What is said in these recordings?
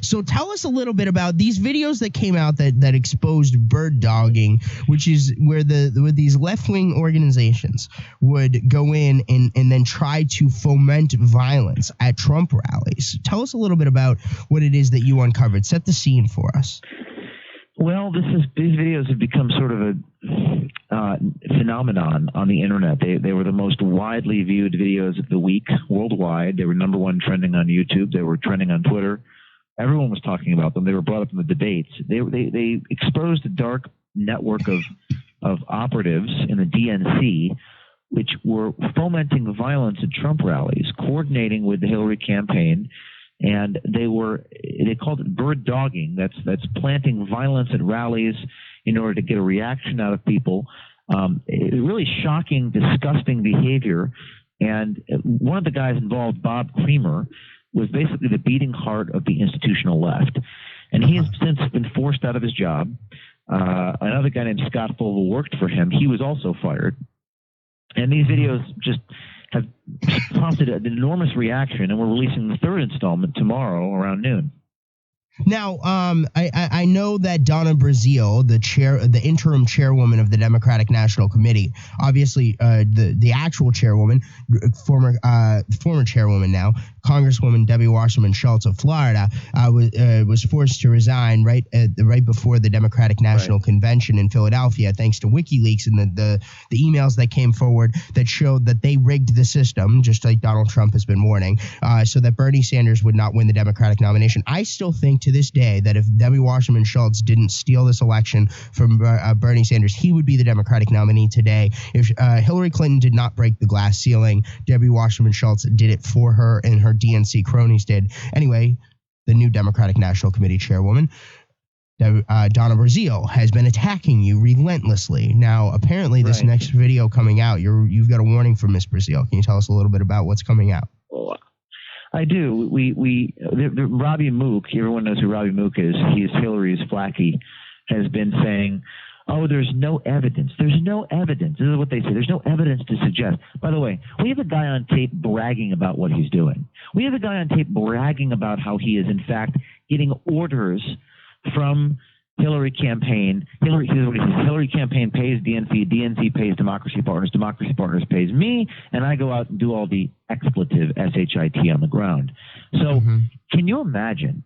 So tell us a little bit about these videos that came out that exposed bird dogging, which is where these left-wing organizations would go in and then try to foment violence at Trump rallies. Tell us a little bit about what it is that you uncovered. Set the scene for us. Well, these videos have become sort of a phenomenon on the internet. They were the most widely viewed videos of the week worldwide. They were number one trending on YouTube. They were trending on Twitter. Everyone was talking about them. They were brought up in the debates. They exposed a dark network of operatives in the DNC, which were fomenting violence at Trump rallies, coordinating with the Hillary campaign. And they called it bird dogging. That's planting violence at rallies in order to get a reaction out of people. Really shocking, disgusting behavior. And one of the guys involved, Bob Creamer, was basically the beating heart of the institutional left. And he has since been forced out of his job. Another guy named Scott Fogle worked for him. He was also fired. And these videos just have prompted an enormous reaction, and we're releasing the third installment tomorrow around noon. Now, I know that Donna Brazile, the interim chairwoman of the Democratic National Committee, obviously the actual chairwoman, former chairwoman now, Congresswoman Debbie Wasserman Schultz of Florida, was forced to resign right before the Democratic National Convention in Philadelphia, thanks to WikiLeaks and the emails that came forward that showed that they rigged the system, just like Donald Trump has been warning, so that Bernie Sanders would not win the Democratic nomination. I still think to this day that if Debbie Wasserman Schultz didn't steal this election from Bernie Sanders, he would be the Democratic nominee today. If Hillary Clinton did not break the glass ceiling, Debbie Wasserman Schultz did it for her, and her DNC cronies did. Anyway, the new Democratic National Committee chairwoman, Donna Brazile, has been attacking you relentlessly. Now, apparently, this next video coming out, you've got a warning from Miss Brazile. Can you tell us a little bit about what's coming out? I do. Robbie Mook, everyone knows who Robbie Mook is. He's Hillary's Flacky, has been saying, oh, there's no evidence. There's no evidence. This is what they say. There's no evidence to suggest. By the way, we have a guy on tape bragging about what he's doing. We have a guy on tape bragging about how he is, in fact, getting orders from Hillary campaign. Hillary campaign pays DNC pays Democracy Partners pays me, and I go out and do all the expletive SHIT on the ground. So can you imagine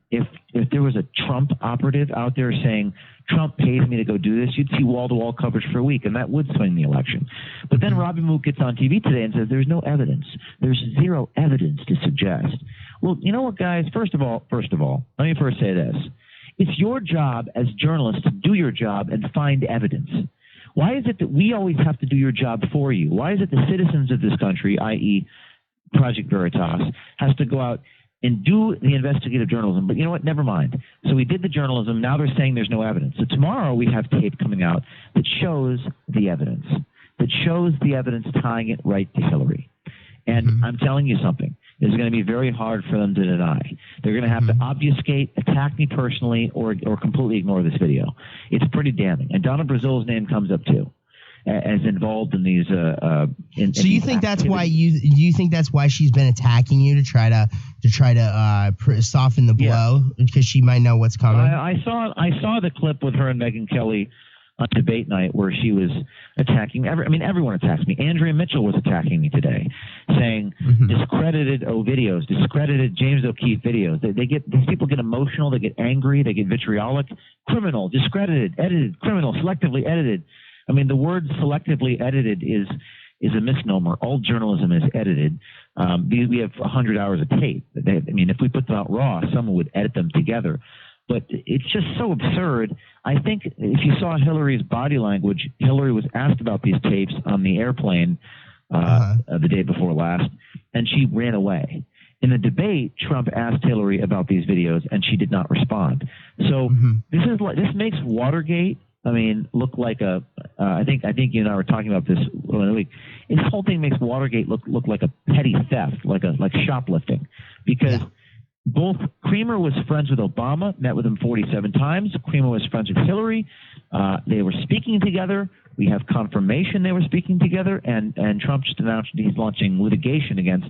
if there was a Trump operative out there saying, Trump pays me to go do this? You'd see wall-to-wall coverage for a week, and that would swing the election. But then Robbie Mook gets on TV today and says there's no evidence. There's zero evidence to suggest. Well, you know what, guys? First of all, let me first say this. It's your job as journalists to do your job and find evidence. Why is it that we always have to do your job for you? Why is it the citizens of this country, i.e. Project Veritas, has to go out and do the investigative journalism? But you know what? Never mind. So we did the journalism. Now they're saying there's no evidence. So tomorrow we have tape coming out that shows the evidence, tying it right to Hillary. And I'm telling you something. It's going to be very hard for them to deny. They're going to have to obfuscate, attack me personally, or completely ignore this video. It's pretty damning. And Donna Brazile's name comes up too, as involved in these. So you think that's why you think that's why she's been attacking you to try to soften the blow, because she might know what's coming? I saw the clip with her and Megyn Kelly on debate night where she was attacking everyone attacks me. Andrea Mitchell was attacking me today, saying discredited videos, discredited James O'Keefe videos. These people get emotional, they get angry, they get vitriolic. Criminal, discredited, edited, criminal, selectively edited. I mean, the word selectively edited is a misnomer. All journalism is edited. We have 100 hours of tape. If we put them out raw, someone would edit them together. But it's just so absurd. I think if you saw Hillary's body language, Hillary was asked about these tapes on the airplane the day before last, and she ran away. In the debate, Trump asked Hillary about these videos, and she did not respond. So this makes Watergate, look like a. I think you and I were talking about this earlier in the week. This whole thing makes Watergate look like a petty theft, like shoplifting, because. Both Creamer was friends with Obama, met with him 47 times. Creamer was friends with Hillary. They were speaking together. We have confirmation they were speaking together. And Trump just announced he's launching litigation against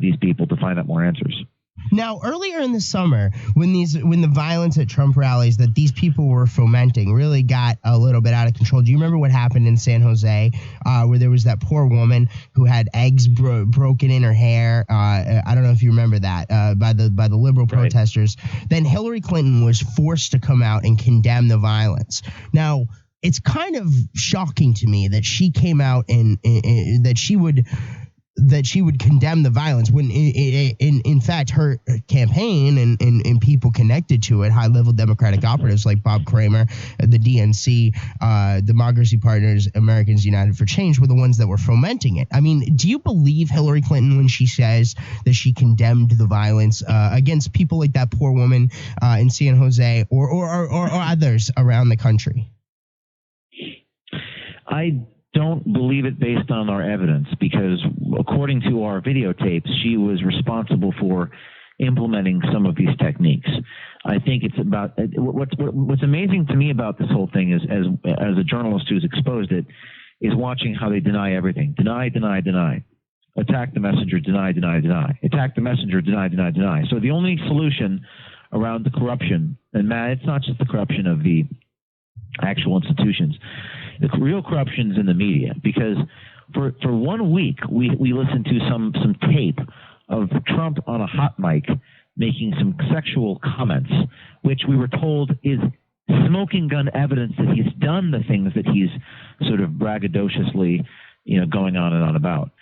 these people to find out more answers. Now, earlier in the summer, when the violence at Trump rallies that these people were fomenting really got a little bit out of control, do you remember what happened in San Jose, where there was that poor woman who had eggs broken in her hair? I don't know if you remember that, by the liberal protesters. Right. Then Hillary Clinton was forced to come out and condemn the violence. Now, it's kind of shocking to me that she came out and that she would condemn the violence when in fact her campaign and people connected to it, high-level Democratic operatives like Bob Kramer, the DNC, Democracy Partners, Americans United for Change, were the ones that were fomenting it. I mean, do you believe Hillary Clinton when she says that she condemned the violence against people like that poor woman in San Jose or others around the country? I don't believe it based on our evidence, because according to our videotapes, she was responsible for implementing some of these techniques. I think it's about what's amazing to me about this whole thing is, as a journalist who's exposed it, is watching how they deny everything. Deny. Attack the messenger, deny. Attack the messenger, deny. So the only solution around the corruption, and Matt, it's not just the corruption of the actual institutions. The real corruption is in the media, because for 1 week we listened to some tape of Trump on a hot mic making some sexual comments, which we were told is smoking gun evidence that he's done the things that he's sort of braggadociously, going on and on about.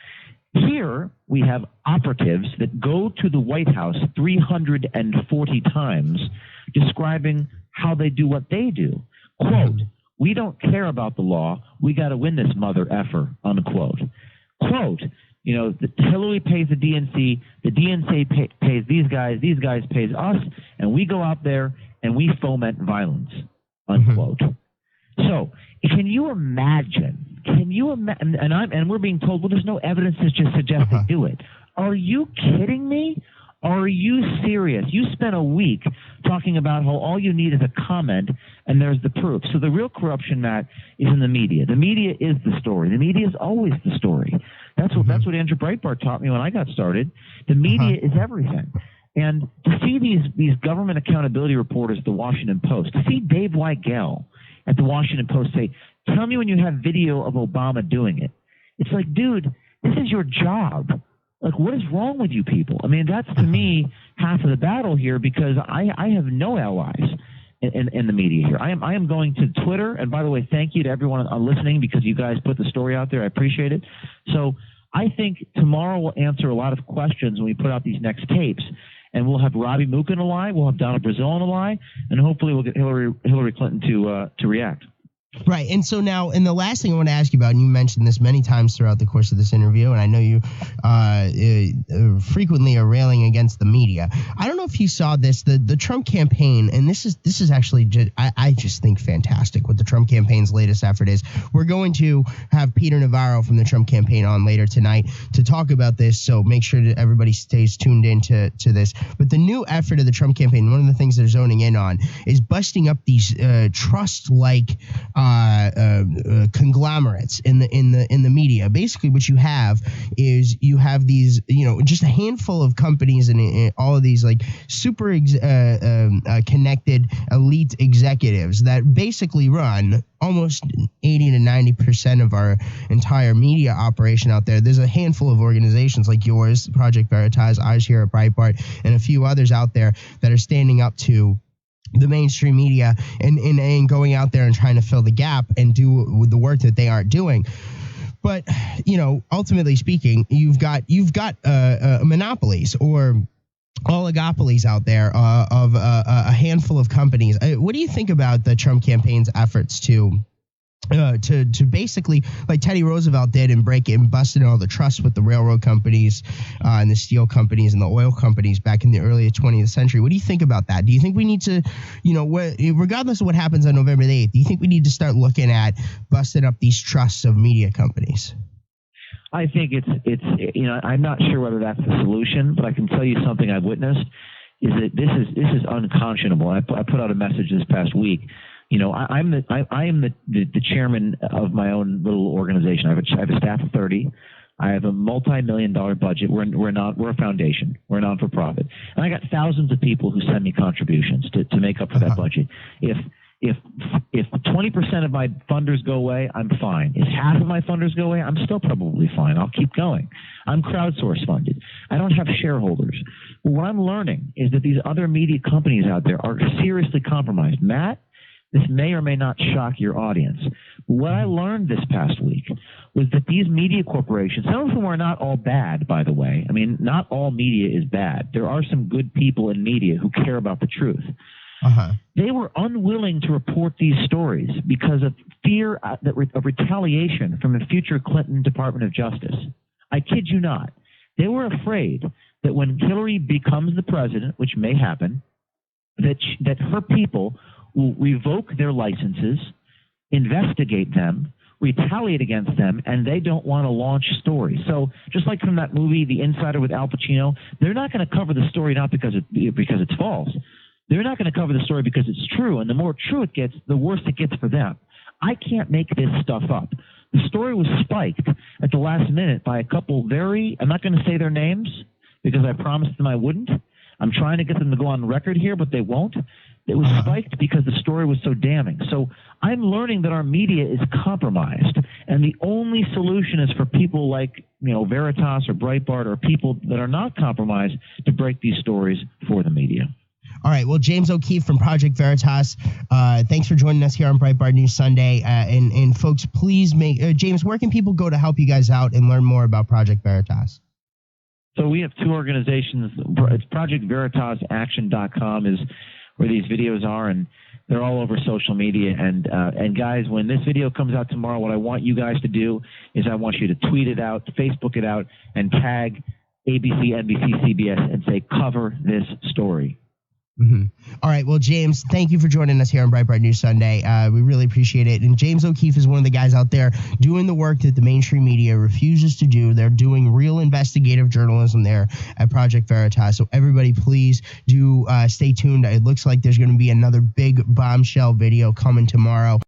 Here we have operatives that go to the White House 340 times describing how they do what they do. Quote, "We don't care about the law. We got to win this mother effer," unquote. Quote, Hillary pays the DNC pays these guys pays us, and we go out there and we foment violence, unquote. So can you imagine, and we're being told, well, there's no evidence to just suggest they do it. Are you kidding me? Are you serious? You spent a week talking about how all you need is a comment and there's the proof. So the real corruption, Matt, is in the media. The media is the story. The media is always the story. That's what Andrew Breitbart taught me when I got started. The media is everything. And to see these government accountability reporters at the Washington Post, to see Dave Weigel at the Washington Post say, "Tell me when you have video of Obama doing it." It's like, dude, this is your job. Like, what is wrong with you people? I mean, that's, to me, half of the battle here, because I have no allies in the media here. I am going to Twitter, and by the way, thank you to everyone listening, because you guys put the story out there. I appreciate it. So I think tomorrow we'll answer a lot of questions when we put out these next tapes, and we'll have Robbie Mook in a lie, we'll have Donna Brazile in a lie, and hopefully we'll get Hillary Clinton to react. Right. And so now, and the last thing I want to ask you about, and you mentioned this many times throughout the course of this interview, and I know you frequently are railing against the media. I don't know if you saw this, the Trump campaign, and this is actually just, I just think fantastic what the Trump campaign's latest effort is. We're going to have Peter Navarro from the Trump campaign on later tonight to talk about this, so make sure that everybody stays tuned in to this. But the new effort of the Trump campaign, one of the things they're zoning in on, is busting up these trust-like conglomerates in the media. Basically, what you have is these, just a handful of companies and all of these like super connected elite executives that basically run almost 80 to 90% of our entire media operation out there. There's a handful of organizations like yours, Project Veritas, Eyes here at Breitbart, and a few others out there that are standing up to the mainstream media and going out there and trying to fill the gap and do the work that they aren't doing. But, ultimately speaking, you've got monopolies or oligopolies out there of a handful of companies. What do you think about the Trump campaign's efforts to basically, like Teddy Roosevelt did, and busting all the trust with the railroad companies and the steel companies and the oil companies back in the early 20th century? What do you think about that? Do you think we need to, regardless of what happens on November the 8th, do you think we need to start looking at busting up these trusts of media companies? I think it's I'm not sure whether that's the solution, but I can tell you something I've witnessed is that this is unconscionable. I put out a message this past week. I am the chairman of my own little organization. I have a staff of 30. I have a multi-million-dollar budget. We're a foundation. We're a non-for-profit, and I got thousands of people who send me contributions to make up for that budget. If 20% of my funders go away, I'm fine. If half of my funders go away, I'm still probably fine. I'll keep going. I'm crowdsource funded. I don't have shareholders. Well, what I'm learning is that these other media companies out there are seriously compromised. Matt, this may or may not shock your audience. But what I learned this past week was that these media corporations, some of whom are not all bad, by the way. I mean, not all media is bad. There are some good people in media who care about the truth. They were unwilling to report these stories because of fear of retaliation from a future Clinton Department of Justice. I kid you not. They were afraid that when Hillary becomes the president, which may happen, that her people will revoke their licenses, investigate them, retaliate against them, and they don't want to launch stories. So just like from that movie, The Insider with Al Pacino, they're not going to cover the story not because it's false. They're not going to cover the story because it's true, and the more true it gets, the worse it gets for them. I can't make this stuff up. The story was spiked at the last minute by a couple I'm not going to say their names because I promised them I wouldn't. I'm trying to get them to go on record here, but they won't. It was spiked because the story was so damning. So I'm learning that our media is compromised, and the only solution is for people like Veritas or Breitbart or people that are not compromised to break these stories for the media. All right. Well, James O'Keefe from Project Veritas, thanks for joining us here on Breitbart News Sunday. And folks, please James, where can people go to help you guys out and learn more about Project Veritas? So we have two organizations. It's ProjectVeritasAction.com is where these videos are, and they're all over social media. And guys, when this video comes out tomorrow, what I want you guys to do is I want you to tweet it out, Facebook it out, and tag ABC, NBC, CBS and say, cover this story. All right. Well, James, thank you for joining us here on Breitbart News Sunday. We really appreciate it. And James O'Keefe is one of the guys out there doing the work that the mainstream media refuses to do. They're doing real investigative journalism there at Project Veritas. So everybody, please do stay tuned. It looks like there's going to be another big bombshell video coming tomorrow.